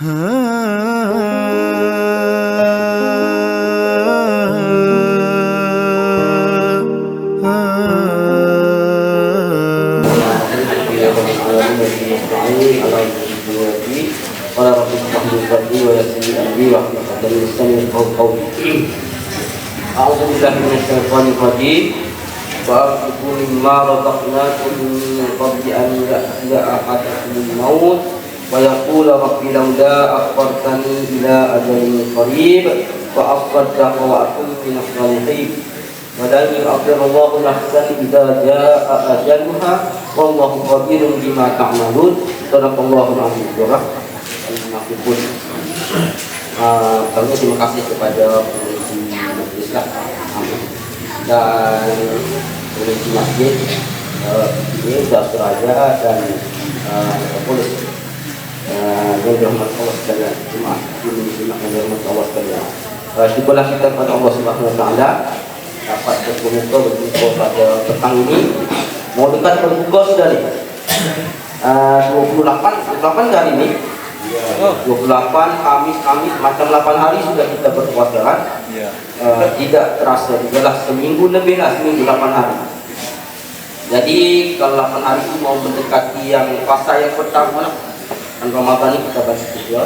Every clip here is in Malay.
A'udzu billahi minasyaitonir rajim. Fa'budu mimma razaqnakum min qabli an ya'tiya ahadakumul maut wa yaqula rabbi laula akhartani ila ajalin qarib fa asaddaqa wa akun minas salihin. Wa la yu'akhirullahu nafsan idza jaa'a ajaluha wallahu khabirun bima ta'malun. Shadaqallahul azim. Al-munafiqun. Kami terima kasih kepada majelis dan polisi masjid ini sudah Suraja dan polis yang dirahmati Allah sekalian, jemaah yang dirahmati Allah sekalian. Syukurlah kita kepada Allah Subhanahu Wa Taala dapat berkumpul pada petang ini. Mau dekat berbuka sudah nih. 28 hari ini. 28 Kamis macam 8 hari sudah kita berpuasa kan? Tidak terasa juga lah seminggu lebih lah, seminggu 8 hari. Jadi kalau 8 hari itu mau mendekati yang puasa yang pertama lah. Dan Ramadan ini kita baca juga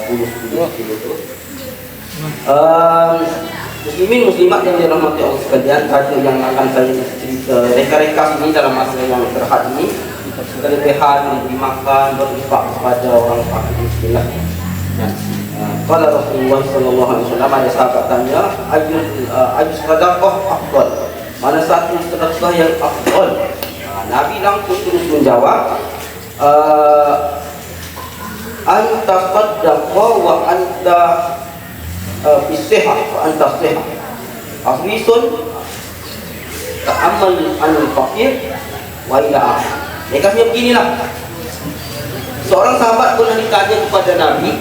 10 itu. Muslimin muslimat yang dirahmati Allah sekalian, ada yang akan saya cerita reka-reka ini dalam masa yang terhad ini. Kelebihan dimakan berinfak kepada orang fakir miskin lah. Kalau Rasulullah sallallahu alaihi wasallam ada sahabat tanya, ayus sedekah afdal? Mana satu sedekah yang afdal? Nabi langsung terus menjawab, anta sadaqah wa anta bisihah wa anta sihah. Ahrisun ta'ammal anil fakir wa ila akhir. Dia kasihnya beginilah. Seorang sahabat pun ditanya kepada Nabi,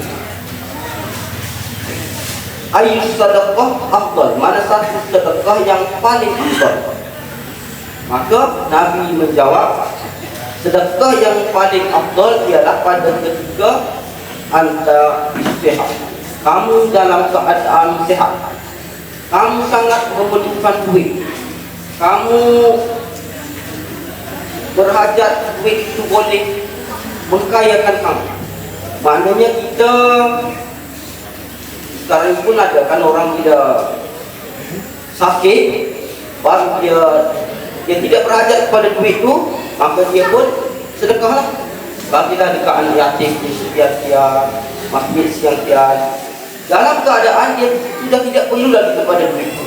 ayyus sadaqah afdal? Mana satu sedekah yang paling afdal? Maka Nabi menjawab, sedekah yang paling afdal ialah pada ketika anta sihat. Kamu dalam keadaan sihat. Kamu sangat memerlukan duit. Kamu berhajat duit itu boleh mengkayakan kamu. Maknanya kita sekarang pun ada kan orang tidak sakit, baru dia tidak berhajat kepada duit itu, maka dia pun sedekahlah. Bagilah dekat anak yatim sekian-sekian, masjid sekian-sekian. Dalam keadaan dia sudah tidak perlu lagi kepada duit itu.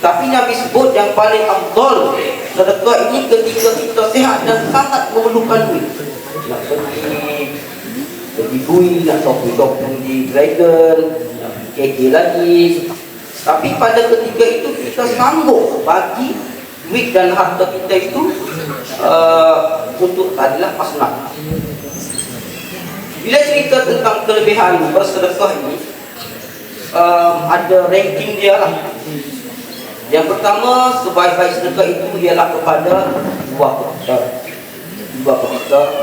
Tapi Nabi sebut yang paling afdal sedekah ini ketika kita sihat dan sangat memerlukan duit. Nak pergi duit, nak shopping di Dragon, KK lagi. Tapi pada ketika itu kita sanggup bagi duit dan harta kita itu untuk tadilah pasnah. Bila cerita tentang kelebihan bersedekah ini, ada ranking dia lah. Yang pertama, sebaik-baik sedekah itu ialah kepada dua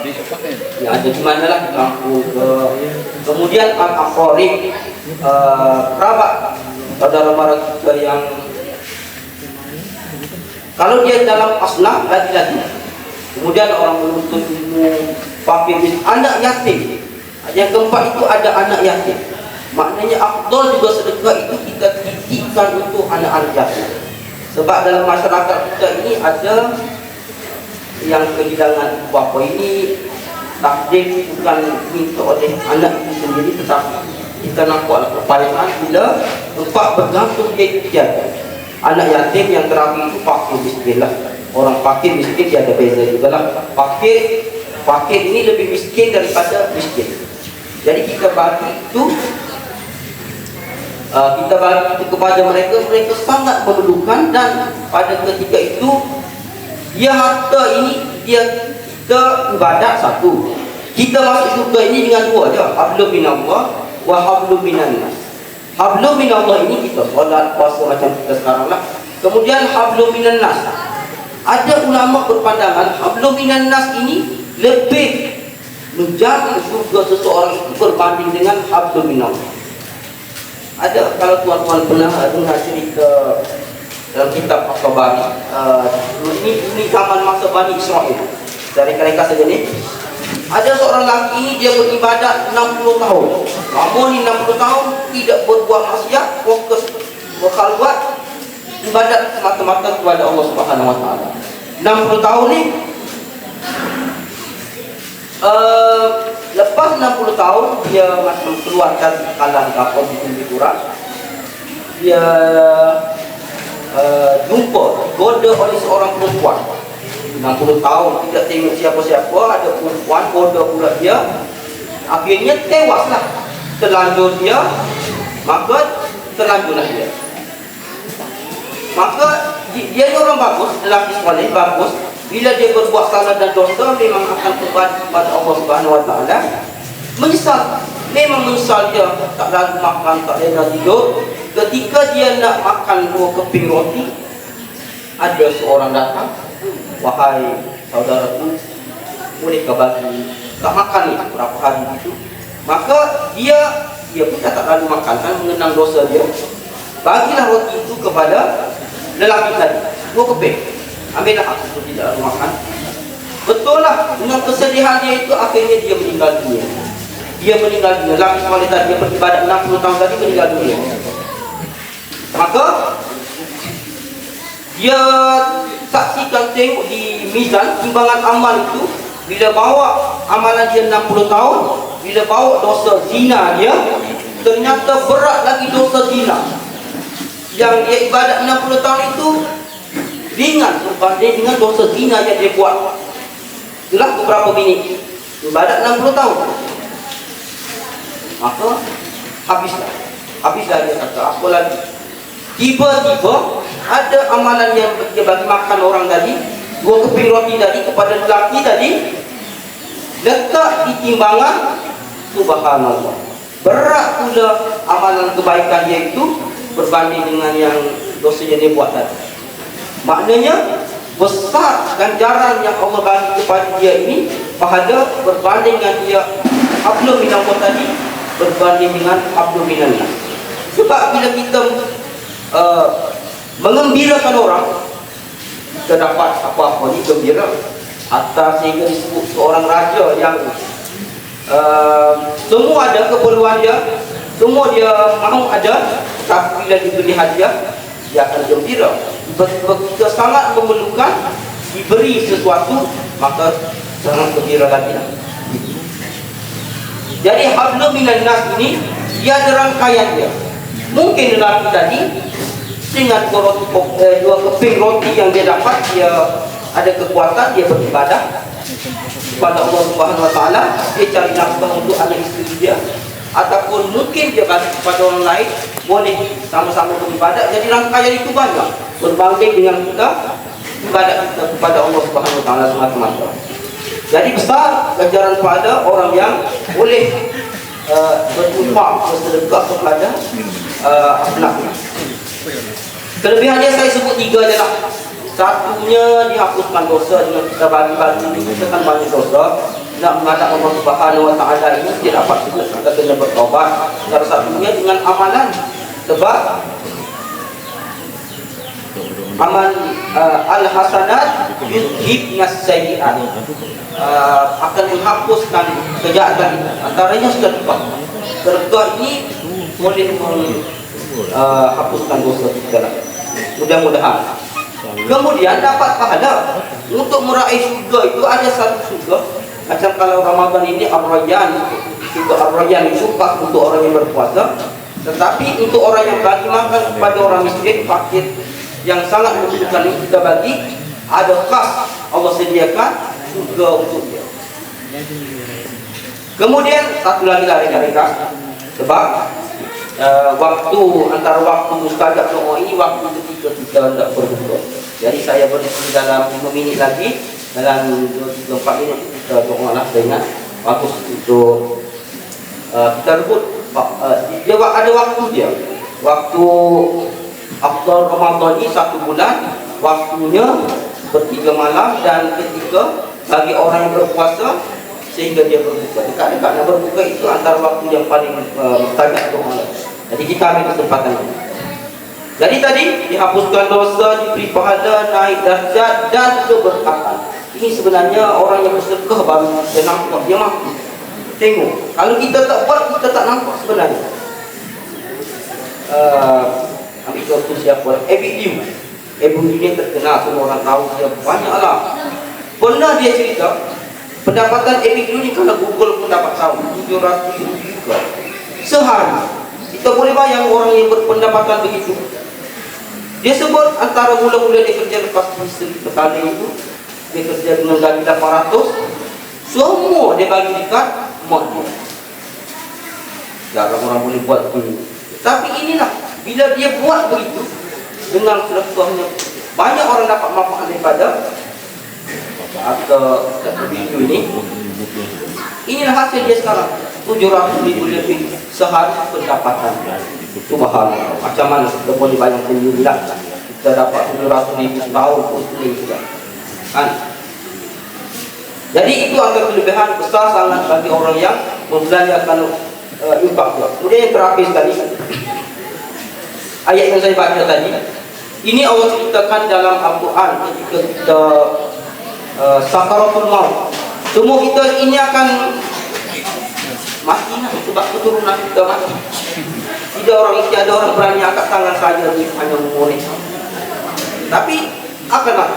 ketika yang ada di mana lah, di kampung ke. Kemudian al-aqarib, kerabat saudara-mara kita yang kalau dia dalam asnaf lagi-lagi. Kemudian orang menuntut ilmu, fakir, anak yatim. Yang keempat itu ada anak yatim. Maknanya afdal juga sedekah itu kita titipkan untuk anak-anak yatim. Sebab dalam masyarakat kita ini ada yang kehilangan bapa ini takdir bukan minta oleh anak itu sendiri, tetapi kita nampak kepayahan bila tempat bergantung dia itu tiada. Anak yatim yang terakhir itu fakir miskin lah. Orang fakir miskin dia ada beza juga lah. Fakir ini lebih miskin daripada miskin. Jadi kita bagi itu kepada mereka sangat memerlukan, dan pada ketika itu dia harta ini kita ibadat satu, kita masuk surga ini dengan dua je, hablum minallah wa hablum minan nas. Hablum minallah ini kita solat puasa macam kita sekarang lah. Kemudian hablum minan nas, ada ulama berpandangan hablum minan nas ini lebih menjamin surga seseorang itu berbanding dengan hablum minallah. Ada, kalau tuan-tuan pernah dengar cerita dalam kitab Al-Tabari, ini zaman masa Bani Israel, dari mereka saja ni. Ada seorang lelaki ini, dia beribadat 60 tahun. Lama ni 60 tahun tidak berbuat maksiat, fokus berkhalwat, ibadat semata-mata kepada Allah Subhanahu Wa Taala. 60 tahun ni, lepas 60 tahun dia macam keluar dari kalang kapal di kurang, dia jumpa, goda oleh seorang perempuan. 60 tahun tidak tengok siapa-siapa, ada perempuan, goda pula dia. Akhirnya tewaslah, terlanjur dia, maka terlanjurlah dia. Maka dia ni orang bagus, lelaki soleh, bagus. Bila dia berbuat salah dan dosa, memang akan kembali kepada Allah Subhanahu Wa Taala. Menyesal, memang menyesal dia tak lalu makan, tak lalu tidur. Ketika dia nak makan 2 keping roti, ada seorang datang, wahai saudaraku, bolehkah bagi tak makan ni berapa hari itu? Maka dia pun tak lalu makan, kan mengenang dosa dia. Bagilah roti itu kepada lelaki tadi, 2 keping. Ambillah aku itu, tidak lalu makan. Betul lah, dengan kesedihan dia itu akhirnya dia meninggal dunia. Dia meninggal dunia. Lelaki soleh tadi, dia beribadat 60 tahun tadi, meninggal dunia. Maka dia saksikan, tengok di mizan timbangan amal itu, bila bawa amalan dia 60 tahun, bila bawa dosa zina dia, ternyata berat lagi dosa zina. Yang dia ibadat 60 tahun itu ringan berbanding dengan dosa zina yang dia buat. Itulah beberapa bini ibadat 60 tahun. Maka habislah dia kata, apa lagi? Tiba-tiba ada amalan yang dia bagi makan orang tadi, 2 keping roti tadi kepada lelaki tadi, letak di timbangan. Subhanallah, berat pula amalan kebaikan dia itu berbanding dengan yang dosa yang dia buat tadi. Maknanya besar ganjaran yang Allah bagi kepada dia ini, pahala berbanding dengan dia hablum minallah tadi, berbanding dengan hablum minallah. Sebab bila kita mengembirakan orang, kita dapat apa-apa ni gembira. Hatta sehingga disebut seorang raja yang semua ada keperluan dia, semua dia mahu ada, tapi bila diberi hadiah, dia akan gembira. Kita sangat memerlukan diberi sesuatu, maka sangat gembira lagi. Jadi hablum minan nas ini, dia ada rangkaian dia. Mungkin lelaki tadi dengan 2 keping roti yang dia dapat, dia ada kekuatan, dia beribadah kepada Allah Subhanahu Wa Taala, dia cari nafkah untuk anak isteri dia, ataupun mungkin dia bagi kepada orang lain, boleh sama-sama beribadat. Jadi rangkaian itu banyak berbanding dengan kita ibadat kita kepada Allah Subhanahu Wa Taala semata-mata. Jadi besar ganjaran pada orang yang boleh berinfak, bersedekah kepada akhlaknya. Kelebihannya saya sebut 3 je lah. Satunya, dihapuskan dosa dengan kita bagi-bagi. Kita kan banyak dosa, nak menghadap Allah Subhanahu Wa Taala ini tidak dapat kita kena bertobat. Salah satunya dengan amalan, sebab amal al-hasanat yudhibnas sayyi'at, akan menghapuskan kejahatan. Antaranya sedekah. Sedekah ini boleh menghapuskan dosa kita. Mudah-mudahan. Kemudian dapat pahala untuk meraih surga. Itu ada satu surga. Macam kalau Ramadan ini Ar-Rayyan, surga Ar-Rayyan itu pas untuk orang yang berpuasa. Tetapi untuk orang yang bagi makan kepada orang miskin, fakir, yang sangat membutuhkan ini kita bagi, ada khas Allah sediakan surga untuk dia. Kemudian satu lagi lah rekan-rekan, sebab waktu antara waktu mustajab doa ini waktu ketika kita hendak berdoa. Jadi saya berhenti dalam 5 minit lagi, dalam 2-4 minit kita doa lah dengan bagus untuk kita rebut. Dia ada waktu dia. Waktu afdal Ramadan ini 1 bulan, waktunya 3 malam, dan ketika bagi orang yang berpuasa sehingga dia berbuka. Dekat-dekat nak berbuka itu antara waktu yang paling mustajab untuk Allah. Jadi kita ambil kesempatan ini. Jadi tadi dihapuskan dosa, diberi pahala, naik darjat dan keberkatan. Ini sebenarnya orang yang bersedekah baru dia nampak, dia mampu. Tengok, kalau kita tak buat, kita tak nampak sebenarnya. Ambil contoh siapa? Ebidiu. Ebidiu ni terkenal, semua orang tahu dia banyaklah. Pernah dia cerita, pendapatan Ebidiu ni kalau Google pun dapat tahu 700 ribu juga sehari. Kita boleh bayang orang yang berpendapatan begitu. Dia sebut antara mula-mula dia kerja lepas isteri sekali itu, dia kerja dengan gaji 800, semua dia bagi dekat mak dia. Jarang orang boleh buat begini. Tapi inilah, bila dia buat begitu dengan sedekahnya, banyak orang dapat manfaat daripada video ini. Inilah hasil dia sekarang, 700 ribu lebih sehari pendapatan. Subhanallah. Macam mana kita boleh bayangkan diri lah, kita dapat 700 ribu setahun pun juga kan? Jadi itu antara kelebihan besar sangat bagi orang yang membelanjakan infak. Kemudian yang terakhir sekali, ayat yang saya baca tadi, ini Allah ceritakan dalam Al-Quran ketika kita sakaratul maut. Semua kita ini akan mati lah, sebab keturunan kita mati. Tidak ada orang berani angkat tangan saja ni hanya memulih. Tapi akanlah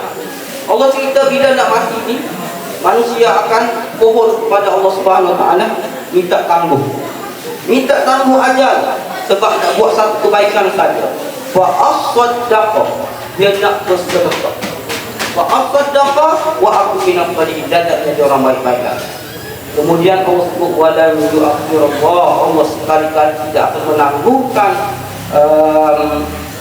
Allah cerita bila nak mati ni, manusia akan pohon kepada Allah Subhanahu Wa Taala, minta tangguh ajal sebab nak buat satu kebaikan saja. Fa as-saddaqa, dia nak bersedekah. Fa as-saddaqa wa aku minal qaliin, dan jadi orang baik-baik. Kemudian Allah sebut wala yu'akhirullah, Allah sekali-kali tidak akan menangguhkan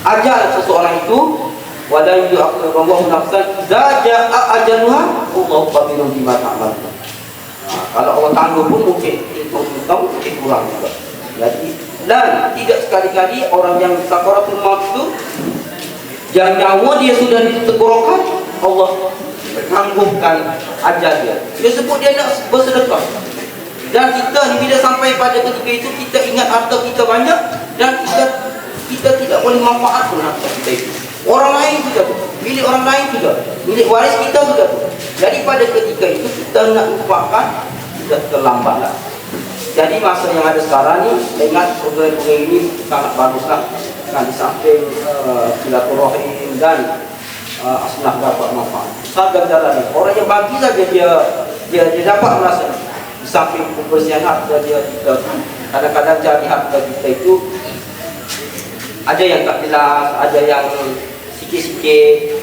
ajal seseorang itu. Wala yu'akhirullah nafsan idza jaa ajaluha wallahu khabirun bima ta'malun. Kalau Allah tangguh pun mungkin kurang juga. Jadi dan tidak sekali-kali orang yang sakaratul maut itu, yang nyawa dia sudah ditenggorokan, Allah tangguhkan ajal dia. Dia sebut dia nak bersedekah. Dan kita ni bila sampai pada ketika itu, kita ingat harta kita banyak dan kita tidak boleh manfaat pun harta kita itu. Orang lain juga tu, milik orang lain juga, milik waris kita juga tu. Jadi pada ketika itu kita nak infakkan, sudah terlambatlah. Jadi masa yang ada sekarang ni, ingat program-program ini sangat baguslah. Kan di samping silaturahim dan asnaf dapat manfaat. Sadar jalan ni, orang yang bagi saja dia dapat merasa. Di samping kebersihan harta dia, kita kadang-kadang cari harta kita itu ada yang tak jelas, ada yang sikit-sikit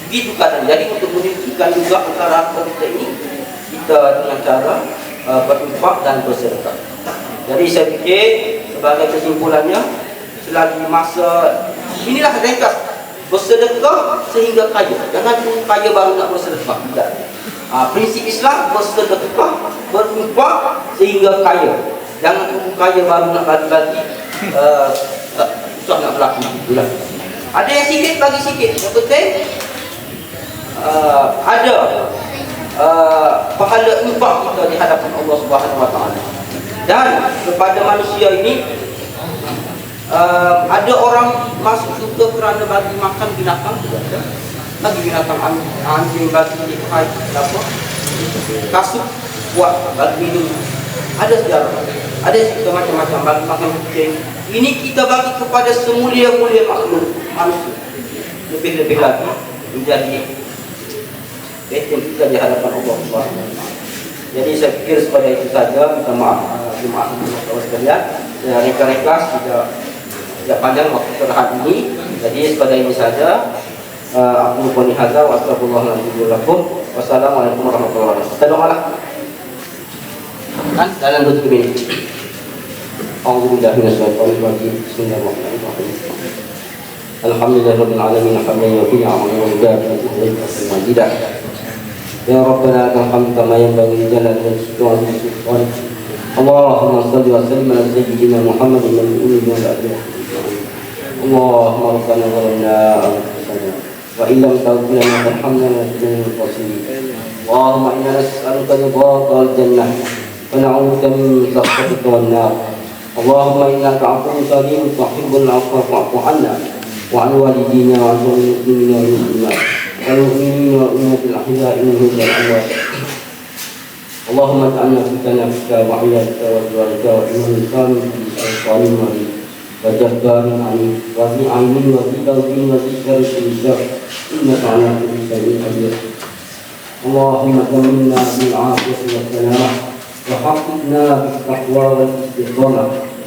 begitu kadang. Jadi untuk menunjukkan juga antara harta kita ini, kita dengan cara berinfak dan bersedekah. Jadi saya fikir sebagai kesimpulannya, selagi masa inilah ringkas, bersedekah sehingga kaya. Jangan tunggu kaya baru nak bersedekah. Tidak. Prinsip Islam bersedekah, berinfak sehingga kaya. Jangan tunggu kaya baru nak bagi-bagi. Susah nak berlaku. Itulah. Ada yang sikit bagi sikit. Yang penting ada pahala infak kita di hadapan Allah Subhanahu Wa Taala. Dan kepada manusia ini, ada orang masuk surga kerana bagi makan binatang juga ada. Bagi binatang anjing, bagi apa, kasut buat bagi minum. Ada sejarah. Ada cerita macam-macam bagi makan kucing. Ini kita bagi kepada semulia-mulia makhluk manusia. Lebih-lebih lagi menjadi betul kita di hadapan Allah Subhanahu Wa Taala. Jadi saya pikir sepada itu saja. Minta maaf jemaah sekalian. Saya ringkas tidak panjang waktu terhad ini. Jadi sepada ini saja. Aku pun hadza wa astagfirullahaladzim lakum. Wassalamualaikum warahmatullahi wabarakatuh. Kita doalah. Kan dalam 2 menit. Alhamdulillah Bismillahirrahmanirrahim. Alhamdulillahirabbil alamin hamdan yufi ni'amahu wa yudafi majidah. Ya Rabbana alhamdu kama yanbaghi li jalali sultanik. Allahumma shalli wa sallim ala sayyidina Muhammadin wa ala alihi. Allahumma rabbana zalamna anfusana wa illam taghfir lana warhamna lanakunanna minal khasirin. اللهم إنا نسألك رضاك والجنة ونعوذ بك من سخطك والنار. اللهم إنك عفو كريم تحب العفو فاعف عنا وعن والدينا وعن المؤمنين والمسلمات والمؤمنين والمؤمنات الأحياء منهم والأموات. اللهم اجعلنا في نفسك وعيادك وزوجك وإمام كامل في أوطان مريض وجبار عنيد وفي عين وفي قلب وفي شر الشر إنك على كل شيء قدير. اللهم تمنا بالعافية والسلامة وحققنا بالتقوى والاستقامة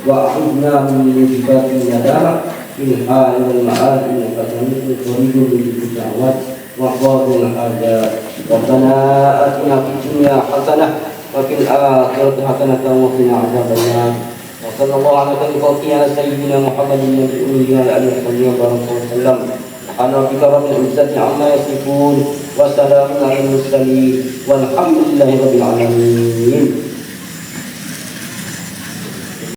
وأعذنا من موجبات الندامة في الحال والمآل إنك سميع قريب مجيب الدعوات وقاضي الحاجات. ربنا آتنا في الدنيا حسنة وفي الآخرة حسنة وقنا عذاب النار. وصلى الله على خير خلقه على سيدنا محمد النبي الأمي وعلى آله وصحبه وسلم. سبحان ربك رب العزة عما يصفون وسلام على المرسلين والحمد لله رب العالمين.